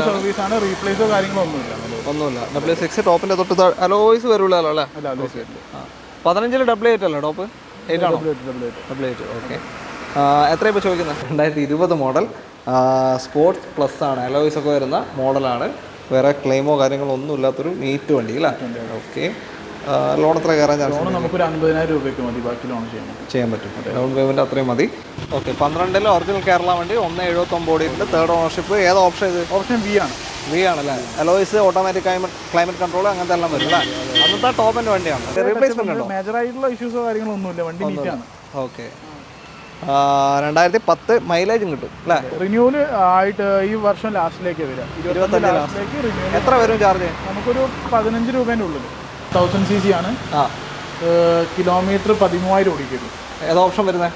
Service ആണ്, റീപ്ലേസോ കാര്യങ്ങളൊന്നുമില്ല. W6 ടോപ്പിന്റെ തൊട്ട് അലോയ്സ് വരുള്ളൂ അല്ലേ? 15 W8 അല്ലേ ടോപ്പ്? 8 ആണോ? W8. ഓക്കെ. എത്ര ഇപ്പോൾ ചോദിക്കുന്നത്? 2020 മോഡൽ സ്പോർട്സ് പ്ലസ് ആണ്, അലോയ്സ് ഒക്കെ വരുന്ന മോഡലാണ്. വേറെ ക്ലെയിമോ കാര്യങ്ങളോ ഒന്നും ഇല്ലാത്തൊരു നീറ്റ് വണ്ടി അല്ലേ? ഓക്കെ. ലോൺ എത്ര കയറാൻ ചാൻസ്? ലോൺ നമുക്കൊരു 50,000 രൂപയ്ക്ക് മതി, ബാക്കി ലോൺ ചെയ്യാൻ പറ്റും. ഡൗൺ പേയ്മെൻറ്റ് അത്രയും മതി. ഓക്കെ. 12 ഒറിജിനൽ കേരള വണ്ടി, 1.70 ഓടിയിട്ടുണ്ട്. Third ownership. ഏത് ഓപ്ഷൻ ഇത്? ഓപ്ഷൻ വി ആണ്. വി ആണല്ലേ? അലോയ്സ്, ഓട്ടോമാറ്റിക് ക്ലൈമറ്റ് കൺട്രോൾ അങ്ങനത്തെ എല്ലാം വരും അല്ലേ? അന്നത്തെ ടോപ്പ് എൻ്റെ വണ്ടിയാണ്. റീപ്ലേസ്മെന്റ് ഉണ്ടോ? മേജർ ആയിട്ടുള്ള ഇഷ്യൂസോ കാര്യങ്ങളോ ഒന്നുമില്ല, വണ്ടി നീറ്റാണ്. ഓക്കെ. 2010 മൈലേജും കിട്ടും അല്ലേ? റിന്യൂവൽ ആയിട്ട് ഈ വർഷം ലാസ്റ്റിലേക്ക് വരിക, 25 ലാസ്റ്റിലേക്ക് റിന്യൂവൽ. എത്ര വരും ചാർജ്? നമുക്കൊരു 15 രൂപേൻ്റെ ഉള്ളിൽ. 1000 cc ആണ്. കിലോമീറ്റർ 13,000 ഓടിക്കും. ഏത് ഓപ്ഷൻ വരുന്നത്?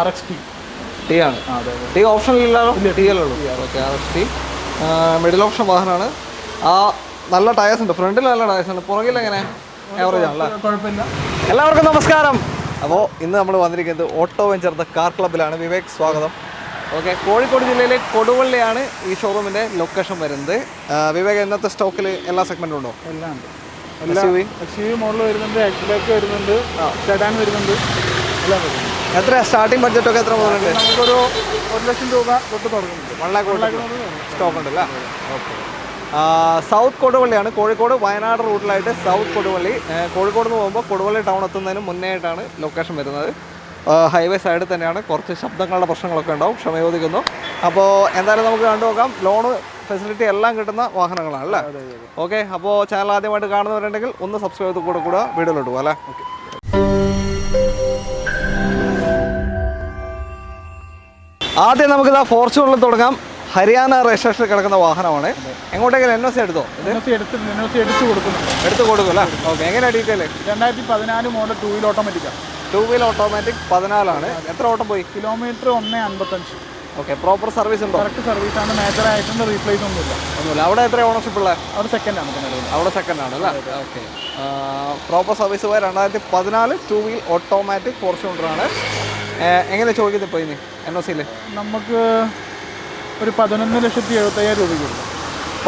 RXT ടി ആണ്. ടി ഓപ്ഷനില്ലല്ലോ, ടി അല്ലേ ഉള്ളൂ. ഓക്കെ. RXT മിഡിൽ ഓപ്ഷൻ വാഹനമാണ്. നല്ല ടയേഴ്സ് ഉണ്ട്, ഫ്രണ്ടിൽ നല്ല ടയേഴ്സ് ഉണ്ട്, പുറകിൽ എങ്ങനെ ആവറേജ് ആണല്ലേ? കുഴപ്പമില്ല. എല്ലാവർക്കും നമസ്കാരം. അപ്പോൾ ഇന്ന് നമ്മൾ വന്നിരിക്കുന്നത് ഓട്ടോ വെഞ്ചർ ദ കാർ ക്ലബ്ബിലാണ്. വിവേക്, സ്വാഗതം. ഓക്കെ. കോഴിക്കോട് ജില്ലയിലെ കൊടുവള്ളിയാണ് ഈ ഷോറൂമിൻ്റെ ലൊക്കേഷൻ വരുന്നത്. വിവേക്, ഇന്നത്തെ സ്റ്റോക്കിൽ എല്ലാ സെഗ്മെൻറ്റും ഉണ്ടോ? എല്ലാം ഉണ്ട്. SUV മോഡൽ വരുന്നുണ്ട്, എക്സ്ബാക്ക് വരുന്നുണ്ട്, സെഡാൻ വരുന്നുണ്ട്, എല്ലാം വരുന്നുണ്ട്. എത്ര സ്റ്റാർട്ടിംഗ് ബഡ്ജറ്റൊക്കെ എത്ര മുതലുണ്ട്? നമുക്കൊരു 1,00,000 രൂപ തൊട്ട് തുടങ്ങുന്നുണ്ട്. 1 lakh സ്റ്റോക്ക് ഉണ്ടല്ലേ? ഓക്കെ. സൗത്ത് കൊടുവള്ളിയാണ്, കോഴിക്കോട് വയനാട് റൂട്ടിലായിട്ട് സൗത്ത് കൊടുവള്ളി. കോഴിക്കോട് നിന്ന് പോകുമ്പോൾ കൊടുവള്ളി ടൗൺ എത്തുന്നതിന് മുന്നേ ആയിട്ടാണ് ലൊക്കേഷൻ വരുന്നത്. ഹൈവേ സൈഡിൽ തന്നെയാണ്. കുറച്ച് ശബ്ദങ്ങളുടെ പ്രശ്നങ്ങളൊക്കെ ഉണ്ടാവും, ക്ഷമയോദിക്കുന്നു. അപ്പോൾ എന്തായാലും നമുക്ക് കണ്ടുനോക്കാം. ലോണ് ഫെസിലിറ്റി എല്ലാം കിട്ടുന്ന വാഹനങ്ങളാണ് അല്ലേ? ഓക്കെ. അപ്പോൾ ചാനൽ ആദ്യമായിട്ട് കാണുന്നവരുണ്ടെങ്കിൽ ഒന്ന് സബ്സ്ക്രൈബ് ചെയ്ത് കൂടെ വീഡിയോയിലോട്ട് പോകാം അല്ലേ? ഓക്കെ. ആദ്യം നമുക്കിതാ ഫോർച്യൂണറിൽ തുടങ്ങാം. ഹരിയാന രജിസ്ട്രേഷനിൽ കിടക്കുന്ന വാഹനമാണ്. എങ്ങോട്ടെങ്കിലും NOC എടുത്തോ? എടുത്ത് കൊടുക്കും അല്ലേ? ഓക്കെ. എങ്ങനെയാണ് ഡീറ്റെയിൽ? 2014 മോഡൽ 2 വീൽ ഓട്ടോമാറ്റിക്കാണ്. 2 വീൽ ഓട്ടോമാറ്റിക് 14 എത്ര ഓട്ടം പോയി? കിലോമീറ്റർ 1.55. ഓക്കെ. പ്രോപ്പർ സർവീസ് ഉണ്ടോ? കറക്റ്റ് സർവീസാണ്, മേജർ ആയിട്ടുണ്ട്, റീപ്ലേസ് ഒന്നുമില്ല. അവിടെ എത്ര ഓണർഷിപ്പ് ഉള്ളത്? അവിടെ സെക്കൻഡാണ്. അവിടെ സെക്കൻഡാണ് അല്ലേ? ഓക്കെ. പ്രോപ്പർ സർവീസ് പോയ 2014 2 വീൽ ഓട്ടോമാറ്റിക് ഫോർച്യൂണറാണ്. എങ്ങനെ ചോദിക്കുന്നത് ഇപ്പോൾ ഇനി NOCയിൽ? നമുക്ക് ഒരു 11,75,000 രൂപയ്ക്ക് കൊടുക്കും.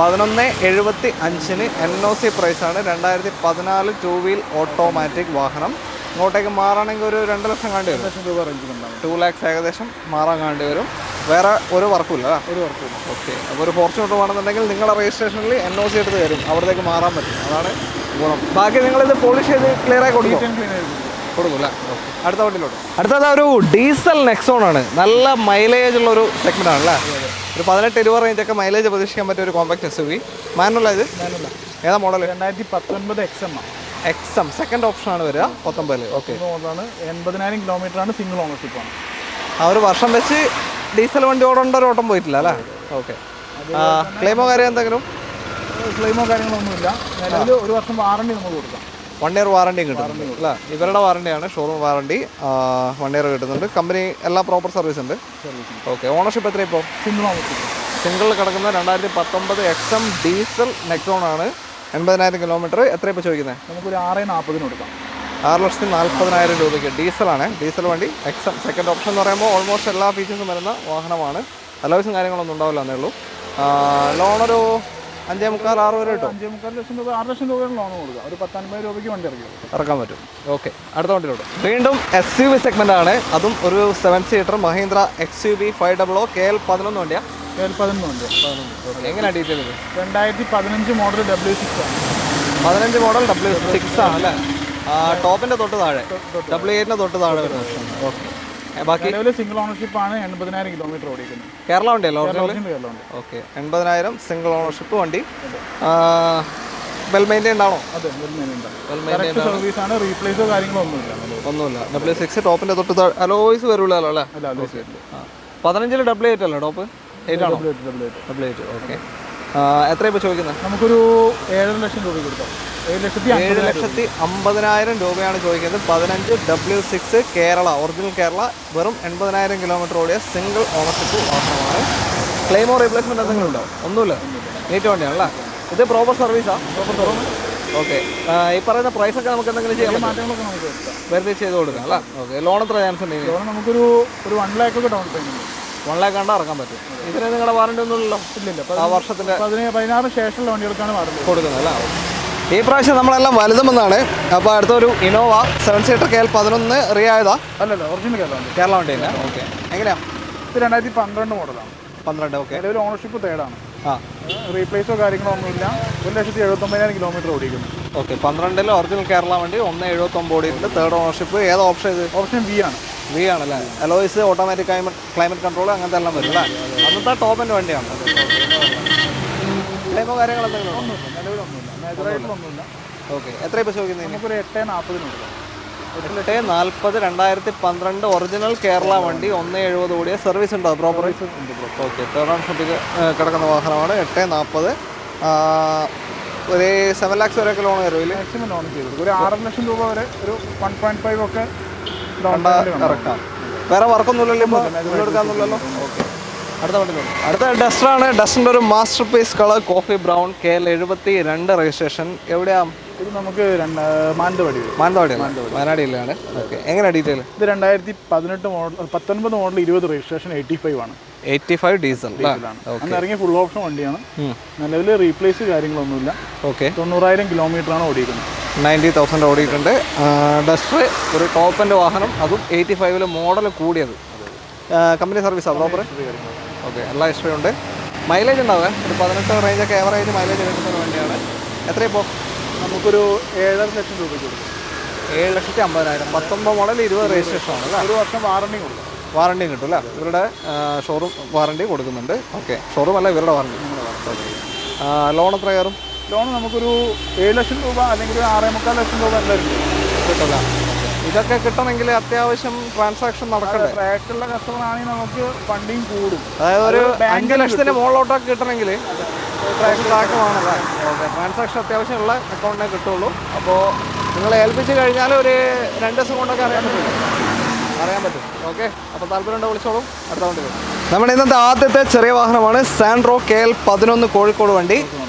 11,75 NOC പ്രൈസാണ്. 2014 2 വീൽ ഓട്ടോമാറ്റിക് വാഹനം. ഇങ്ങോട്ടേക്ക് മാറണമെങ്കിൽ ഒരു 2 ലക്ഷം കാണേണ്ടി വരും. 2 ലക്ഷം രൂപ റേഞ്ചിലുണ്ടാവും. 2 lakhs ഏകദേശം മാറാൻ കാണേണ്ടി വരും. വേറെ ഒരു വർക്കുമില്ല? ഒരു വർക്കുമില്ല. ഓക്കെ. അപ്പോൾ ഒരു ഫോർച്യൂണർ വേണമെന്നുണ്ടെങ്കിൽ നിങ്ങളുടെ രജിസ്ട്രേഷനിൽ NOC എടുത്ത് തരും, അവിടത്തേക്ക് മാറാൻ പറ്റും. അതാണ് ഗുണം. ബാക്കി നിങ്ങളിത് പോളിഷ് ചെയ്ത് ക്ലിയർ ആയി കൊടുക്കും അല്ലേ? ഓക്കെ. അടുത്ത വണ്ടിയിലോട്ട്. അടുത്തത് ഒരു ഡീസൽ നെക്സോൺ ആണ്. നല്ല മൈലേജ് ഉള്ള ഒരു സെഗ്മെന്റ് ആണല്ലേ? ഒരു 18-20 റേഞ്ചൊക്കെ മൈലേജ് പ്രതീക്ഷിക്കാൻ പറ്റിയ ഒരു കോമ്പാക്ട് SUV. മാനുവൽ ഇത്? ഏതാ മോഡൽ? 2019 XM സെക്കൻഡ് ഓപ്ഷനാണ് വരിക. 19. ഓക്കെ. 80,000 കിലോമീറ്ററാണ്, സിംഗിൾ ഓണർഷിപ്പാണ്. ആ ഒരു വർഷം വെച്ച് ഡീസൽ വണ്ടി ഓടേണ്ട ഒരു ഓട്ടം പോയിട്ടില്ല അല്ലേ? ഓക്കെ. ക്ലെയിമോ കാര്യം എന്തെങ്കിലും? ക്ലെയിമോ കാര്യങ്ങളൊന്നുമില്ല. നിലവിൽ 1 വർഷം വാറണ്ടി നമുക്ക് കൊടുക്കാം. 1 year വാറണ്ടിയും കിട്ടും അല്ലേ? ഇവരുടെ വാറണ്ടിയാണ്, ഷോറൂം വാറണ്ടി. 1 year കിട്ടുന്നുണ്ട്. കമ്പനി എല്ലാ പ്രോപ്പർ സർവീസ് ഉണ്ട്. ഓക്കെ. ഓണർഷിപ്പ് എത്ര ഇപ്പോൾ? Single ownership. സിംഗിൾ കിടക്കുന്ന 2019 XM ഡീസൽ നെക്സോൺ ആണ്. 80,000 കിലോമീറ്റർ. എത്ര ഇപ്പോൾ ചോദിക്കുന്നത്? നമുക്കൊരു 6,40,000 കൊടുക്കാം. 6,40,000 രൂപയ്ക്ക് ഡീസലാണ്. ഡീസൽ വണ്ടി XM സെക്കൻഡ് ഓപ്ഷൻ എന്ന് പറയുമ്പോൾ ഓൾമോസ്റ്റ് എല്ലാ ഫീച്ചേഴ്സും വരുന്ന വാഹനമാണ്. അലോയ്സും കാര്യങ്ങളൊന്നും ഉണ്ടാവില്ല എന്നേ ഉള്ളൂ. ലോണൊരു 5.25-6 വരെ കിട്ടും. 5.25 ലക്ഷം രൂപ, 6 ലക്ഷം രൂപയുടെ ലോൺ കൊടുക്കുക. ഒരു 50,000 രൂപയ്ക്ക് വണ്ടി ഇറക്കാൻ പറ്റും. ഓക്കെ. അടുത്ത വണ്ടിയിലോട്ട്. വീണ്ടും SUV സെഗ്മെന്റ് ആണ്. അതും ഒരു 7 സീറ്റർ മഹീന്ദ്ര XUV 500 KL11 വണ്ടിയാണ്. KL11 വണ്ടി. എങ്ങനെയാണ് ഡീറ്റെയിൽ ഇത്? 2015 മോഡൽ W6 ആണ്. 15 മോഡൽ W6 ആണ് അല്ലേ? ടോപ്പിന്റെ തൊട്ട് താഴെ, W8 തൊട്ട് താഴെ വരുന്ന ഓപ്ഷൻ. ഓക്കെ. ബാക്കി സിംഗിൾ ഓണർഷിപ്പ് ആണ്. 80,000 കിലോമീറ്റർ ഓടിക്കുന്നത്. കേരള വണ്ടിയല്ലോ? ഓക്കെ. 80,000 സിംഗിൾ ഓണർഷിപ്പ് വണ്ടി. വെൽ മെയിൻറ്റൈൻഡ് ആണോ? അതെ, സർവീസ് ആണ്, റീപ്ലേസോ കാര്യങ്ങളോ ഒന്നുമില്ല. W6 ടോപ്പിന്റെ തൊട്ട് അലോയ്സ് വരുള്ളൂ അല്ലേ? 15 W8 അല്ലേ ടോപ്പ്? 8 ആണോ? W8. ഓക്കെ. എത്ര ഇപ്പോൾ ചോദിക്കുന്നത്? നമുക്കൊരു 7 ലക്ഷം രൂപ കൊടുക്കാം. 7,50,000 രൂപയാണ് ചോദിക്കുന്നത്. 15 W6 കേരള, ഒറിജിനൽ കേരള, വെറും 80,000 കിലോമീറ്റർ ഓടിയ സിംഗിൾ ഓണർഷിപ്പ് വാഹനമാണ്. ക്ലെയിമോ റീപ്ലേസ്മെന്റ് എന്തെങ്കിലും ഉണ്ടോ? ഒന്നുമില്ല. നീറ്റ് വണ്ടിയാണല്ലേ? ഇത് പ്രോപ്പർ സർവീസാണ്? ഓക്കെ. ഈ പറയുന്ന പ്രൈസൊക്കെ നമുക്ക് എന്തെങ്കിലും ചെയ്യാൻ മാറ്റങ്ങളൊക്കെ നമുക്ക് വെറുതെ ചെയ്ത് കൊടുക്കാം അല്ലേ? ഓക്കെ. ലോൺ എത്ര ചാൻസ് ഉണ്ട്? നമുക്കൊരു 1 lakh ഒക്കെ ഡൗൺ പേയ്മെന്റ്. 1 lakh കണ്ടാൽ ഇറക്കാൻ പറ്റും. ഇതിന് നിങ്ങളുടെ വാറണ്ടി ഒന്നും ഇല്ലല്ലോ? ഇല്ലില്ല. ആ വർഷത്തിൻ്റെ 16 ശേഷമുള്ള വണ്ടികൾക്കാണ് വാറണ്ടി കൊടുക്കുന്നത് അല്ലേ? ഈ പ്രാവശ്യം നമ്മളെല്ലാം വലുതുമെന്നാണ്. അപ്പോൾ അടുത്തൊരു ഇന്നോവ 7 സീറ്റർ KL 11 റിയായതാ? അല്ലല്ല, ഒറിജിനൽ കേരള വണ്ടി. കേരള വണ്ടിയില്ല. ഓക്കെ. എങ്ങനെയാണ്? ഇത് 2012 മോഡലാണ്. 12. ഓക്കെ. നിലവിൽ ഓണർഷിപ്പ് തേർഡാണ്. ആ, റീപ്ലേസോ കാര്യങ്ങളോ ഒന്നുമില്ല. 1,79,000 കിലോമീറ്റർ ഓടിക്കുന്നു. ഓക്കെ. 12 ഒറിജിനൽ കേരള വണ്ടി, 1.70 ഓടിയിട്ടുണ്ട്. Third ownership. ഏത് ഓപ്ഷൻ ഇത്? ഓപ്ഷൻ വി ആണ്. വി ആണല്ലേ? അലോയ്സ്, ഓട്ടോമാറ്റിക് ക്ലൈമറ്റ് കൺട്രോൾ അങ്ങനത്തെ എല്ലാം വരും അല്ലേ? അന്നത്തെ ടോപ്പിൻ്റെ വണ്ടിയാണ്. ക്ലെയിമോ കാര്യങ്ങൾ എന്തെങ്കിലും ഉണ്ടോ? നിലവിലൊന്നുമില്ല, മേജറായിട്ടൊന്നുമില്ല. ഓക്കെ. എത്ര ഇപ്പോൾ ചോദിക്കുന്നത്? നമുക്കൊരു 8,40 8,40. 2012 ഒറിജിനൽ കേരള വണ്ടി, 1.70 ഓടിയ. സർവീസ് ഉണ്ടോ? Proper okay. തേർഡ് ഓണർഷിപ്പിക്ക് കിടക്കുന്ന വാഹനമാണ്. 8,40. ഒരു 7 lakhs വരെയൊക്കെ ലോൺ കയറും. മാക്സിമം ലോൺ ചെയ്തത് ഒരു 6 ലക്ഷം രൂപ വരെ, ഒരു 1.5 ഒക്കെ കറക്റ്റാണ്. വേറെ വർക്കൊന്നുമില്ലല്ലോ ഇപ്പോൾ? എടുക്കാമെന്നുള്ളല്ലോ. ഓക്കെ. അടുത്ത വണ്ടിയിലുണ്ട്. അടുത്ത ഡസ്റ്ററാണ്. ഡസ്റ്ററിൻ്റെ ഒരു master piece colour coffee brown, KL 72 registration. എവിടെയാണ് ഇത്? നമുക്ക് മാനന്തവാടി. വയനാട് ജില്ലയാണ്. ഓക്കെ. എങ്ങനെയാണ് ഡീറ്റെയിൽ? ഇത് 2018 മോഡൽ, 19 മോഡൽ, 20 രജിസ്ട്രേഷൻ, 85 ആണ്. 85 ഡീസൽ അന്ന് ഇറങ്ങിയ ഫുൾ ഓപ്ഷൻ വണ്ടിയാണ്. നിലവിൽ റീപ്ലേസ് കാര്യങ്ങളൊന്നുമില്ല. ഓക്കെ. 90,000 കിലോമീറ്ററാണ് ഓടിക്കുന്നത്. 90,000 ഓടിയിട്ടുണ്ട്. ഡസ്റ്റർ ഒരു ടോപ്പിൻ്റെ വാഹനം, അതും 85 മോഡൽ കൂടിയത്. കമ്പനി സർവീസാണ് പ്രോപ്പർ? ഓക്കെ. എല്ലാ ഹിസ്റ്ററി ഉണ്ട്. മൈലേജ് ഉണ്ടാവുക ഒരു 18 റേഞ്ചൊക്കെ ഏവറേജ് മൈലേജ് കിട്ടുന്ന വണ്ടിയാണ്. എത്ര ഇപ്പോൾ? നമുക്കൊരു 7.5 ലക്ഷം രൂപയ്ക്ക് കൊടുക്കും. 7,50,000. 19 മോഡൽ, 20 രജിസ്ട്രേഷൻ ആണ് അല്ലേ? 1 വർഷം വാറണ്ടി കൊടുക്കും. വാറണ്ടിയും കിട്ടും അല്ലേ? ഇവരുടെ ഷോറൂം വാറണ്ടി കൊടുക്കുന്നുണ്ട്. ഓക്കെ. ഷോറൂം അല്ല, ഇവരുടെ വാറണ്ടി. ലോൺ എത്ര കയറും? ലോൺ നമുക്കൊരു 7 ലക്ഷം രൂപ അല്ലെങ്കിൽ 6.25 ലക്ഷം രൂപ എന്തായാലും കിട്ടില്ല. ഇതൊക്കെ കിട്ടണമെങ്കിൽ അത്യാവശ്യം ട്രാൻസാക്ഷൻ നടക്കട്ടെ. ട്രാക്ടറുള്ള കസ്റ്റമർ ആണെങ്കിൽ നമുക്ക് ഫണ്ടിങ് കൂടും. അതായത് ഒരു 5 ലക്ഷത്തിന് മുകളിലോട്ടൊക്കെ കിട്ടണമെങ്കിൽ ട്രാക്കാണല്ലേ? ഓക്കെ. ട്രാൻസാക്ഷൻ അത്യാവശ്യമുള്ള അക്കൗണ്ടിനെ കിട്ടുള്ളൂ. അപ്പോൾ നിങ്ങൾ ഏൽപ്പിച്ച് കഴിഞ്ഞാൽ ഒരു 2 ദിവസം കൊണ്ടൊക്കെ അറിയാൻ പറ്റും. ഓക്കെ. അപ്പോൾ താല്പര്യമുണ്ടോ വിളിച്ചോളൂ. അടുത്ത വണ്ടി നമ്മുടെ ഇന്നത്തെ ആദ്യത്തെ ചെറിയ വാഹനമാണ് സാൻഡ്രോ KL 11 കോഴിക്കോട് വണ്ടി.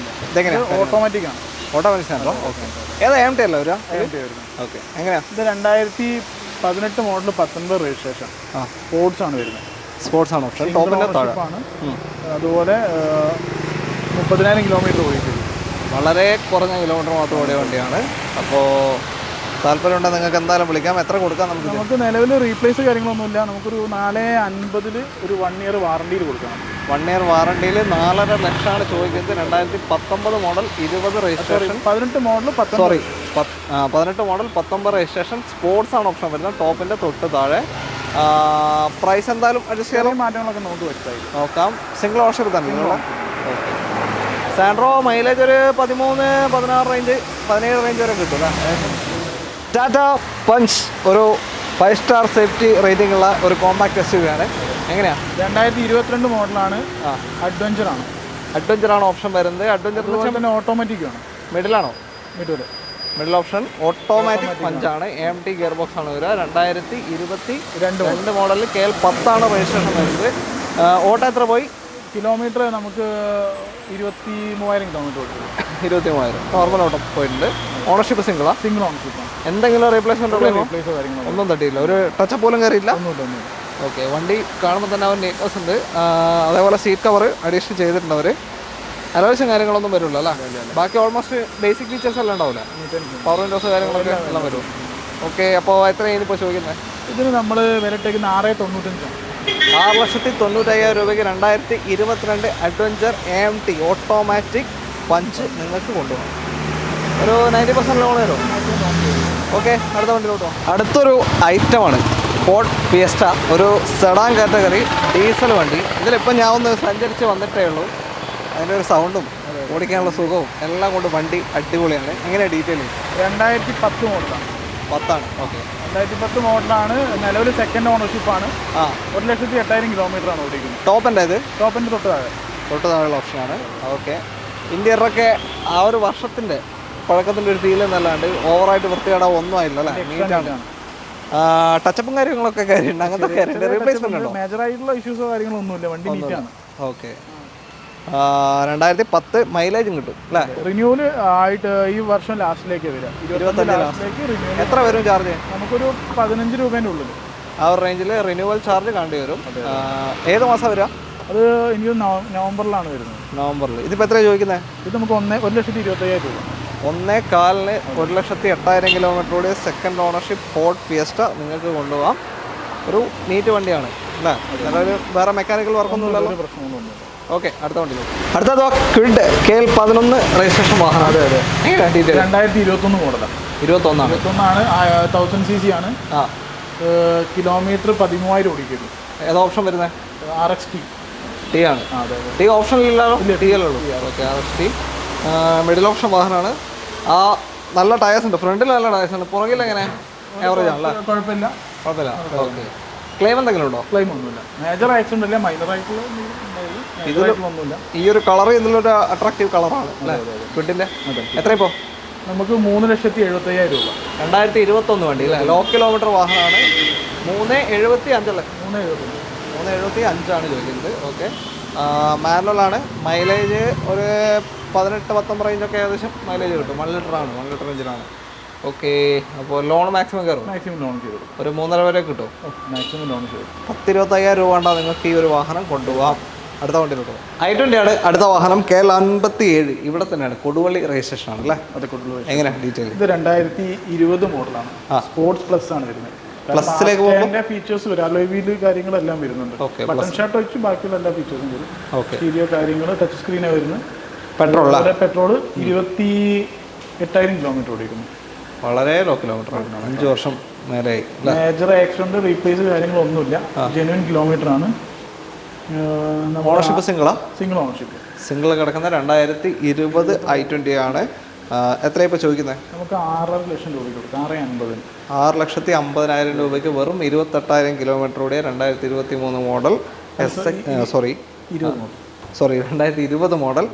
ഇതെങ്ങനെയാണ്? ഓട്ടോമാറ്റിക് ആണ്. Automatic Santro. ഓക്കെ. ഏതാ MT അല്ല ഒരു? ഓക്കെ. എങ്ങനെയാണ്? ഇത് 2018 മോഡൽ, 19 രജിസ്ട്രേഷൻ. സ്പോർട്സ് ആണ് വരുന്നത്. സ്പോർട്സ് ആണ് ഓപ്ഷൻ. ടോപ്പിൻ്റെ താഴെ. അതുപോലെ 30,000 കിലോമീറ്റർ ഓടിക്കും. വളരെ കുറഞ്ഞ കിലോമീറ്റർ മാത്രം ഓടിയ വണ്ടിയാണ്. അപ്പോൾ താല്പര്യമുണ്ടെങ്കിൽ നിങ്ങൾക്ക് എന്തായാലും വിളിക്കാം. എത്ര കൊടുക്കാം നമുക്ക്? നിലവിൽ റീപ്ലേസ് കാര്യങ്ങളൊന്നുമില്ല. നമുക്കൊരു 450 ഒരു 1 ഇയർ വാറണ്ടിയിൽ കൊടുക്കണം. 1 ഇയർ വാറണ്ടിയിൽ 4.5 ലക്ഷമാണ് ചോദിക്കുന്നത്. 2019 model, 20 registration. 18 model, 18 model, 19 registration. Sports ആണ് ഓപ്ഷൻ വരുന്നത്. ടോപ്പിൻ്റെ തൊട്ട് താഴെ. പ്രൈസ് എന്തായാലും അഡ്ജസ്റ്റ് ചെയ്യാൻ മാറ്റങ്ങളൊക്കെ നമുക്ക് നോക്കാം. സിംഗിൾ ഓണർഷിപ്പ് തന്നെ. ഓക്കെ. സാൻഡ്രോ മൈലേജ് ഒരു 13, 16 റേഞ്ച്, 17 റേഞ്ച് വരെ കിട്ടും അല്ലേ? ടാറ്റ പഞ്ച് ഒരു 5 സ്റ്റാർ സേഫ്റ്റി റേറ്റിംഗ് ഉള്ള ഒരു കോമ്പാക്ട് SUV ആണ്. എങ്ങനെയാണ്? 2022 മോഡലാണ്. അഡ്വഞ്ചറാണ്. അഡ്വഞ്ചറാണ് ഓപ്ഷൻ വരുന്നത്. അഡ്വഞ്ചർ തന്നെ ഓട്ടോമാറ്റിക് ആണ്. മിഡിലാണോ? മിഡിൽ ഓപ്ഷൻ ഓട്ടോമാറ്റിക് പഞ്ചാണ്. AMT ഗിയർ ബോക്സ് ആണ് വരിക. 2022 മോഡൽ, KL 10 ആണ് രജിസ്ട്രേഷൻ വരുന്നത്. ഓട്ടോ എത്ര പോയി? കിലോമീറ്റർ നമുക്ക് 23,000 കിലോമീറ്റർ കൊടുക്കും. 23,000 നോർമൽ ഓട്ടോ പോയിട്ടുണ്ട്. Ownership single ownership. എന്തെങ്കിലും റീപ്ലേസ്മെന്റ് ഒന്നും തട്ടിയില്ല? ഒരു ടച്ച് പോലും കയറിയില്ല? ഓക്കെ. വണ്ടി കാണുമ്പോൾ തന്നെ അവർ നീറ്റ്നസ് ഉണ്ട്. അതേപോലെ സീറ്റ് കവർ അഡീഷണൽ ചെയ്തിട്ടുണ്ട് അവർ. അലോയ്സും കാര്യങ്ങളൊന്നും വരുള്ളൂ അല്ലേ? ബാക്കി ഓൾമോസ്റ്റ് ബേസിക് ഫീച്ചേഴ്സ് എല്ലാം ഉണ്ടാവില്ല. പവർ വിൻഡോസ് കാര്യങ്ങളൊക്കെ എല്ലാം വരും. ഓക്കെ. അപ്പോൾ എത്രയാണ് ഇപ്പോൾ ചോദിക്കുന്നത്? ഇതിന് നമ്മൾ വിലട്ടേക്കുന്ന 6.95. 6,95,000 രൂപയ്ക്ക് 2022 അഡ്വഞ്ചർ AMT ഓട്ടോമാറ്റിക് പഞ്ച് നിങ്ങൾക്ക് കൊണ്ടുപോകാം. ഒരു 90% ലോൺ തരും. ഓക്കെ. അടുത്ത വണ്ടിയിലോട്ടോ. അടുത്തൊരു ഐറ്റമാണ് ഫോർഡ് ഫിയസ്റ്റ, ഒരു സെഡാൻ കാറ്റഗറി ഡീസൽ വണ്ടി. ഇതിലിപ്പോൾ ഞാൻ ഒന്ന് സഞ്ചരിച്ച് വന്നിട്ടേ ഉള്ളൂ. അതിൻ്റെ ഒരു സൗണ്ടും ഓടിക്കാനുള്ള സുഖവും എല്ലാം കൊണ്ട് വണ്ടി അടിപൊളിയാണ്. എങ്ങനെയാണ് ഡീറ്റെയിൽ? 2010 മോഡലാണ്. 10 ഓക്കെ. 2010 മോഡലാണ്. നിലവിൽ സെക്കൻഡ് ഓണർഷിപ്പാണ്. 1,08,000 കിലോമീറ്ററാണ് ഓടിക്കുന്നത്. ടോപ്പിൻ്റെ തൊട്ട് താഴെയുള്ള ഓപ്ഷനാണ്. ഓക്കെ. ഇന്റീരിയറൊക്കെ ആ ഒരു വർഷത്തിൻ്റെ പഴക്കത്തിൻ്റെ ഒരു ഫീൽ എന്നല്ലാണ്ട് ഓവറായിട്ട് വൃത്തികേടാവും ഒന്നും ആയില്ല അല്ലേ? നീറ്റാണ്. ടച്ചപ്പും കാര്യങ്ങളൊക്കെ കാര്യമുണ്ട്. അങ്ങനത്തെ കാര്യമുണ്ട്. റീപ്ലേസ്മെന്റ് ഉണ്ടോ? മേജറായിട്ടുള്ള ഇഷ്യൂസോ കാര്യങ്ങളോ ഒന്നുമില്ല. വണ്ടി നീറ്റാണ്. ഓക്കെ. 2010 മൈലേജും കിട്ടും അല്ലേ? റിന്യൂവൽ ആയിട്ട് ഈ വർഷം ലാസ്റ്റിലേക്ക് വരിക. 25 ലാസ്റ്റിലേക്ക് റിന്യൂവൽ. എത്ര വരും ചാർജ്? നമുക്കൊരു 15 രൂപേൻ്റെ ഉള്ളിൽ. ആ ഒരു റേഞ്ചിൽ റിന്യൂവൽ ചാർജ് കാണേണ്ടി വരും. ഏത് മാസം വരിക? അത് എനിക്ക് നവംബറിലാണ് വരുന്നത്. നവംബറിൽ. ഇതിപ്പോൾ എത്രയാണ് ചോദിക്കുന്നത്? ഇത് നമുക്ക് 1,25,000 രൂപ. 1,400,000 1,08,000 കിലോമീറ്റർ ഓടിയ സെക്കൻഡ് ഓണർഷിപ്പ് ഫോർഡ് ഫിയസ്റ്റ നിങ്ങൾക്ക് കൊണ്ടുപോകാം. ഒരു നീറ്റ് വണ്ടിയാണ് അല്ലേ? അതായത് വേറെ മെക്കാനിക്കൽ വർക്കൊന്നും ഇല്ലല്ലോ? പ്രശ്നമൊന്നുമില്ല. ഓക്കെ, അടുത്ത വണ്ടിയിലും അടുത്തതോ ക്വിഡ് KL11 രജിസ്ട്രേഷൻ വാഹനം. അതെ അതെ. 2021 മോഡലാണ്. 21 1000 cc ആണ്. കിലോമീറ്റർ 13,000 ഓടിക്കുന്നു. ഏതാ ഓപ്ഷൻ വരുന്നത്? RXT ടി ആണ്. ടി ഓപ്ഷനില്ലല്ലോ, ടി അല്ലേ ഉള്ളൂ. ഓക്കെ, RXT മിഡിൽ ഓപ്ഷൻ വാഹനമാണ്. നല്ല ടയേഴ്സ് ഉണ്ട്, ഫ്രണ്ടിൽ നല്ല ടയേഴ്സ് ഉണ്ട്. പുറകിൽ എങ്ങനെ ആവറേജ് ആണല്ലേ? കുഴപ്പമില്ല. ഓക്കെ. ക്ലെയിം എന്തെങ്കിലും ഉണ്ടോ? ക്ലെയിം ഒന്നുമില്ല. മേജർ ആക്സിഡന്റ് ഇല്ല, മൈനർ ആയിട്ടുള്ള ഒന്നുമില്ല. ഈ ഒരു കളർ ഇതിലൊരു അട്രാക്റ്റീവ് കളറാണ് അല്ലേ ക്വിഡിൻ്റെ? എത്ര ഇപ്പോൾ? നമുക്ക് 3,75,000 രൂപ. 2021 വണ്ടി അല്ലേ? ലോ കിലോമീറ്റർ വാഹനമാണ്. 3,75 അല്ലേ? 3,75 ചോദിക്കുന്നത്. ഓക്കെ, മാനുവലാണ്. മൈലേജ് ഒരു 18-19 റേഞ്ചൊക്കെ ഏകദേശം മൈലേജ് കിട്ടും. 1 ലിറ്ററാണ്, 1 ലിറ്റർ എഞ്ചിനാണ്. ഓക്കെ, അപ്പോൾ ലോൺ മാക്സിമം കയറും? മാക്സിമം ലോൺ ചെയ്തു ഒരു 3.5 വരെ കിട്ടും. മാക്സിമം ലോൺ ചെയ്തു. 10-25,000 രൂപ ഉണ്ടാകും നിങ്ങൾക്ക് ഈ ഒരു വാഹനം കൊണ്ടുപോകാം. അടുത്ത വണ്ടിയിലോട്ട് i20 ആണ് അടുത്ത വാഹനം. KL57 ഇവിടെ തന്നെയാണ്, കൊടുവള്ളി രജിസ്ട്രേഷൻ ആണ് അല്ലേ? അതെ, കൊടുവള്ളി. എങ്ങനെയാണ് ഡീറ്റെയിൽ? ഇത് 2020 മോഡലാണ്. സ്പോർട്സ് പ്ലസ് ആണ് വരുന്നത്. പ്ലസിലേക്ക് പോകുമ്പോൾ ഫീച്ചേഴ്സ് വരും, അലോയ് വീല് കാര്യങ്ങളെല്ലാം വരുന്നുണ്ട്. ബട്ടൺ ഷാട്ട് വെച്ച് ബാക്കിയുള്ള എല്ലാ ഫീച്ചേഴ്സും വരും. സ്റ്റീരിയോ കാര്യങ്ങൾ, ടച്ച് സ്ക്രീനാണ് വരുന്നത്. പെട്രോൾ 28,000 കിലോമീറ്റർ ഓടിക്കുന്നു. വളരെ ലോ കിലോമീറ്റർ ആണ്, 5 വർഷം നേരെ. മേജർ ആക്സിഡന്റ് റീപ്ലേസ് കാര്യങ്ങളൊന്നുമില്ല, ജെന്യൂൻ കിലോമീറ്റർ ആണ്. Ownership single ownership. സിംഗിൾ കിടക്കുന്ന 2020 i20 ആണ്. എത്രയാണ് ഇപ്പോൾ ചോദിക്കുന്നത്? നമുക്ക് 6.5 ലക്ഷം രൂപ കൊടുക്കാം. 6,50,000 രൂപയ്ക്ക് വെറും 28,000 കിലോമീറ്റർ ഓടിയ 2023 മോഡൽ 2020 മോഡൽ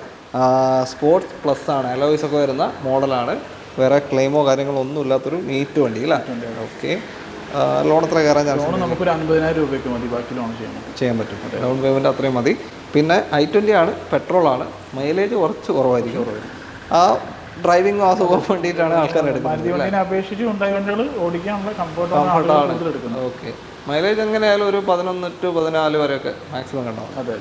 സ്പോർട്സ് പ്ലസ് ആണ്. അലോയ്സ് ഒക്കെ വരുന്ന മോഡലാണ്. വേറെ ക്ലെയിമോ കാര്യങ്ങളോ ഒന്നും ഇല്ലാത്തൊരു നീറ്റ് വണ്ടി അല്ലേ? ഓക്കെ. ലോൺ എത്ര കയറാൻ ചാൻസ്? നമുക്കൊരു 50,000 രൂപയ്ക്ക് മതി, ബാക്കി ലോൺ ചെയ്യാൻ പറ്റും. ഡൗൺ പേയ്മെൻറ്റ് അത്രയും മതി. പിന്നെ i20 ആണ്, പെട്രോളാണ്. മൈലേജ് കുറച്ച് കുറവായിരിക്കും. ആ ഡ്രൈവിംഗ് അസുഖം വേണ്ടിയിട്ടാണ് ആൾക്കാർ എടുക്കുന്നത്. അപേക്ഷിച്ച് ഉണ്ടായ വണ്ടികൾ ഓടിക്കാനുള്ള കംഫർട്ടാണ്. ഓക്കെ. മൈലേജ് എങ്ങനെയായാലും ഒരു 11 to 14 വരെയൊക്കെ മാക്സിമം കണ്ടാവും. അതെ.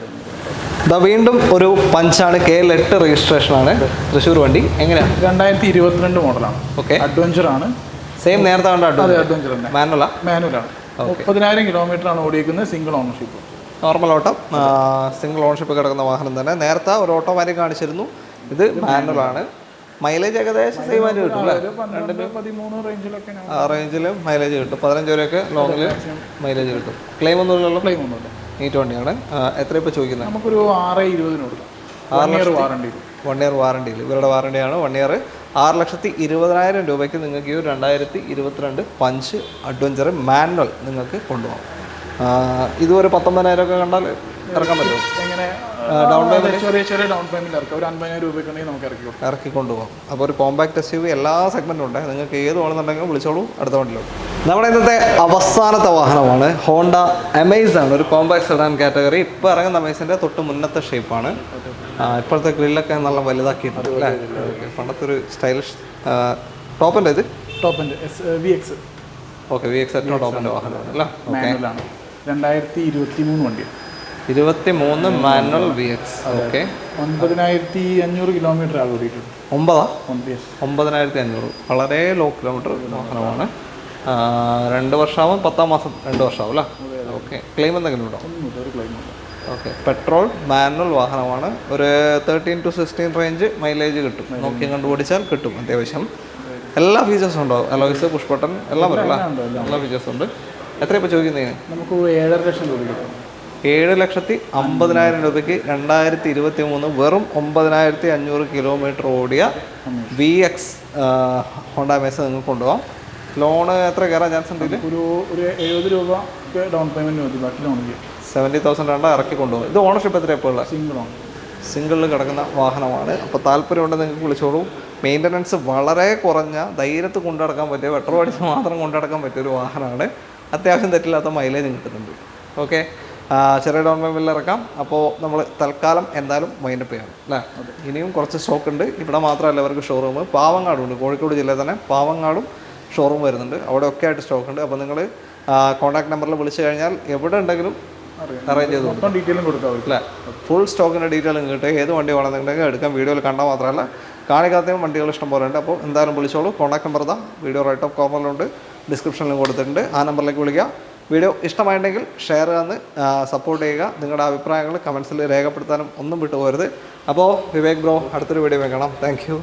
വീണ്ടും ഒരു പഞ്ചാണ്, KL8 രജിസ്ട്രേഷനാണ്, തൃശ്ശൂർ വണ്ടി. എങ്ങനെയാണ്? 2022 മോഡലാണ്. ഓക്കെ. അഡ്വഞ്ചർ ആണ്. സെയിം നേരത്തെ കണ്ട അഡ്വഞ്ചർ മാനുവലാണ്. 30,000 കിലോമീറ്റർ ആണ് ഓടിക്കുന്നത്. Single ownership. നോർമൽ ഓട്ടം, സിംഗിൾ ഓണർഷിപ്പ് കിടക്കുന്ന വാഹനം തന്നെ. നേരത്തെ ഒരു ഓട്ടോമാറ്റിക് കാണിച്ചിരുന്നു, ഇത് മാനുവലാണ്. മൈലേജ് ഏകദേശം സെയിം ആയിട്ട് കിട്ടും അല്ലേ? 13 റേഞ്ചിലൊക്കെ ആ റേഞ്ചിൽ മൈലേജ് കിട്ടും. 15 വരെയൊക്കെ ലോങ്ങിൽ മൈലേജ് കിട്ടും. ക്ലെയിം ഒന്നുമില്ലല്ലോ? ക്ലെയിം ഒന്നുമില്ല. നീറ്റ് വണ്ടിയാണ്. എത്ര ഇപ്പോൾ ചോദിക്കുന്നത്? നമുക്കൊരു 6,20,000 കൊടുക്കാം. 1 ഇയർ വാറണ്ടിയിൽ. ഇവരുടെ വാറണ്ടിയാണ് 1 ഇയർ. 6,20,000 രൂപയ്ക്ക് നിങ്ങൾക്ക് ഈ 2022 പഞ്ച് അഡ്വഞ്ചർ മാനുവൽ നിങ്ങൾക്ക് കൊണ്ടുപോകാം. ഇതുവരെ 19,000 ഒക്കെ കണ്ടാൽ ഇറക്കാൻ പറ്റുമോ? എങ്ങനെ ഡൗൺ പേയ്മെന്റ്? ചെറിയ ഡൗൺ പേയ്മെന്റ് ഇറക്കാം. ഒരു 50,000 രൂപയ്ക്കുണ്ടെങ്കിൽ നമുക്ക് ഇറക്കി കൊണ്ടുപോകാം. അപ്പോൾ ഒരു കോമ്പാക്ട് SUV എല്ലാ സെഗ്മെൻറ്റും ഉണ്ട്. നിങ്ങൾക്ക് ഏത് വേണമെന്നുണ്ടെങ്കിലും വിളിച്ചോളൂ. അടുത്ത വണ്ടിയിലോട്ട് നമ്മുടെ ഇന്നത്തെ അവസാനത്തെ വാഹനമാണ് ഹോണ്ട അമേസ് ആണ്. ഒരു കോമ്പാക്ട് സെഡാൻ കാറ്റഗറി. ഇപ്പോൾ ഇറങ്ങുന്ന അമേസിൻ്റെ തൊട്ട് മുന്നത്തെ ഷേപ്പാണ്. ഇപ്പോഴത്തെ ഗ്രില്ലൊക്കെ നല്ല വലുതാക്കിയിട്ടുണ്ട് അല്ലേ? പണ്ടത്തെ ഒരു സ്റ്റൈലിഷ് ടോപ്പിൻ്റെ VX. ഓക്കെ, VX ഏറ്റവും ടോപ്പിൻ്റെ വാഹനമാണ് അല്ലേ? ഓക്കെ. 2023 വണ്ടി. 23 മാനുവൽ VX. ഓക്കെ. 9,500 കിലോമീറ്റർ ആണ് ഓടിയിട്ടുള്ളത്. 9,500. വളരെ ലോ കിലോമീറ്റർ വാഹനമാണ്. 2 വർഷമാവും, 10 മാസം 2 വർഷമാവും അല്ലേ? ഓക്കെ. ക്ലെയിം എന്തെങ്കിലും ഉണ്ടോ? ഓക്കെ. പെട്രോൾ മാനുവൽ വാഹനമാണ്. ഒരു 13 to 16 റേഞ്ച് മൈലേജ് കിട്ടും. നോക്കി കണ്ടുപിടിച്ചാൽ കിട്ടും അത്യാവശ്യം. എല്ലാ ഫീച്ചേഴ്സും ഉണ്ടാവും. അലോയ്സ്, പുഷ് ബട്ടൺ എല്ലാം വരും അല്ലേ? എല്ലാ ഫീച്ചേഴ്സും ഉണ്ട്. എത്ര ഇപ്പോൾ ചോദിക്കുന്നതിന്? നമുക്ക് 7.5 ലക്ഷം രൂപ കിട്ടും. 7,50,000 രൂപയ്ക്ക് 2023 വെറും 9,500 കിലോമീറ്റർ ഓടിയ VX ഹോണ്ട അമേസ് നിങ്ങൾക്ക് കൊണ്ടുപോകാം. ലോണ് എത്ര കയറാൻ ചാൻസ് ഉണ്ട്? ഒരു 70 രൂപ ഡൗൺ പേയ്മെൻറ്റ് മതി, ബാക്കി ലോൺ ചെയ്യും. 70,000 ഇറക്കി കൊണ്ടുപോകും. ഇത് ഓണർഷിപ്പ് എത്ര ഇപ്പോൾ ഉള്ളത്? സിംഗിളിൽ കിടക്കുന്ന വാഹനമാണ്. അപ്പോൾ താല്പര്യമുണ്ടെങ്കിൽ നിങ്ങൾക്ക് വിളിച്ചോളൂ. മെയിൻ്റനൻസ് വളരെ കുറഞ്ഞ, ധൈര്യത്ത് കൊണ്ടുനടക്കാൻ പറ്റിയ, പെട്രോൾ അടിച്ച് മാത്രം കൊണ്ടുനടക്കാൻ പറ്റിയൊരു വാഹനമാണ്. അത്യാവശ്യം തെറ്റില്ലാത്ത മൈലേജ് കിട്ടുന്നുണ്ട്. ഓക്കെ. ചെറിയ ഡൗൺ പേയ്മെൻറ്റിൽ ഇറക്കാം. അപ്പോൾ നമ്മൾ തൽക്കാലം എന്തായാലും വൈൻഡപ്പ് ചെയ്യാം അല്ലേ? ഇനിയും കുറച്ച് സ്റ്റോക്ക് ഉണ്ട്. ഇവിടെ മാത്രമല്ല അവർക്ക് ഷോറൂം പാവങ്ങാടും ഉണ്ട്. കോഴിക്കോട് ജില്ലയിൽ തന്നെ പാവങ്ങാടും ഷോറൂം വരുന്നുണ്ട്. അവിടെ ഒക്കെ ആയിട്ട് സ്റ്റോക്ക് ഉണ്ട്. അപ്പോൾ നിങ്ങൾ കോൺടാക്ട് നമ്പറിൽ വിളിച്ചു കഴിഞ്ഞാൽ എവിടെ ഉണ്ടെങ്കിലും അറേഞ്ച് ചെയ്ത് കൊടുക്കും. ഡീറ്റെയിലും കൊടുത്താൽ മതി അല്ലേ? ഫുൾ സ്റ്റോക്കിൻ്റെ ഡീറ്റെയിലും കിട്ടും. ഏത് വണ്ടി വേണമെന്നുണ്ടെങ്കിൽ എടുക്കാം. വീഡിയോയിൽ കണ്ടാൽ മാത്രമല്ല കാണിക്കാത്തയും വണ്ടികൾ ഇഷ്ടം പോലെ ഉണ്ട്. അപ്പോൾ എന്തായാലും വിളിച്ചോളൂ. കോൺടാക്ട് നമ്പർ ഇതാ വീഡിയോ റൈറ്റ് ഓഫ് കോർണറിലുണ്ട്, ഡിസ്ക്രിപ്ഷനിലും കൊടുത്തിട്ടുണ്ട്. ആ നമ്പറിലേക്ക് വിളിക്കുക. വീഡിയോ ഇഷ്ടമായിട്ടുണ്ടെങ്കിൽ ഷെയർ തന്ന് സപ്പോർട്ട് ചെയ്യുക. നിങ്ങളുടെ അഭിപ്രായങ്ങൾ കമൻസിൽ രേഖപ്പെടുത്താനും ഒന്നും വിട്ടുപോകരുത്. അപ്പോൾ വിവേക് ബ്രോ അടുത്തൊരു വീഡിയോ കാണാം. Thank you.